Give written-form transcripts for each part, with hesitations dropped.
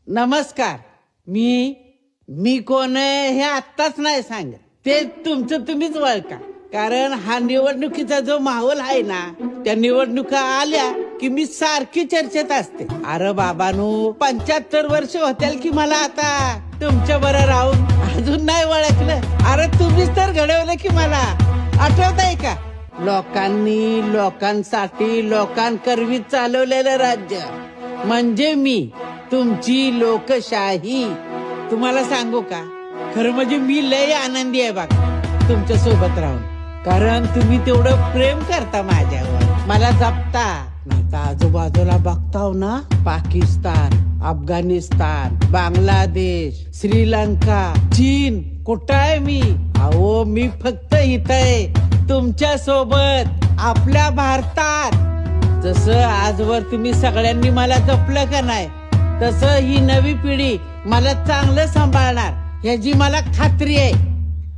नमस्कार. मी कोण आहे हे आत्ताच नाही सांगत. ते तुमचं तुम्हीच ओळखा. कारण हा निवडणुकीचा जो माहोल आहे ना, त्या निवडणुका आल्या की मी सारखी चर्चेत असते. अरे बाबांनो, 75 वर्ष होतील की मला आता तुमच्या बरं राहून. अजून नाही ओळखलं? अरे तुम्हीच तर घडवलं की मला. आठवत आहे का? लोकांनी, लोकांसाठी, लोकांकरवी चालवलेलं राज्य म्हणजे मी, तुमची लोकशाही. तुम्हाला सांगू का, खरं म्हणजे मी लय आनंदी आहे बघा तुमच्या सोबत राहून. कारण तुम्ही तेवढं प्रेम करता माझ्यावर, मला जपता. आता आजूबाजूला बघताव ना, पाकिस्तान, अफगाणिस्तान, बांगलादेश, श्रीलंका, चीन, कुठं आहे मी? अहो मी फक्त इथं आहे तुमच्या सोबत, आपल्या भारतात. जसं आजवर तुम्ही सगळ्यांनी मला जपलं का नाही, तसं ही नवी पिढी मला चांगलं सांभाळणार ह्याची मला खात्री आहे.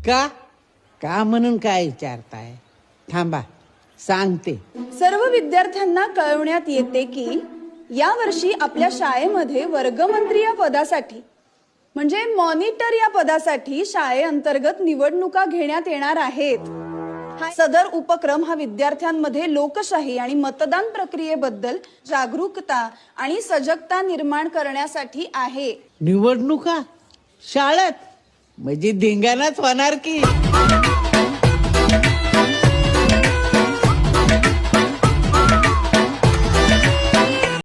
का का म्हणून काय विचारताय? थांबा सांगते. सर्व विद्यार्थ्यांना कळवण्यात येते की यावर्षी आपल्या शाळेमध्ये वर्गमंत्री या पदासाठी म्हणजे मॉनिटर या पदासाठी शाळेअंतर्गत निवडणुका घेण्यात येणार आहेत. सदर उपक्रम हा विद्यार्थ्यांमध्ये लोकशाही आणि मतदान प्रक्रियेबद्दल जागरूकता आणि सजगता निर्माण करण्यासाठी आहे. निवडणुका शाळेत म्हणजे धिंगाणाच होणार की.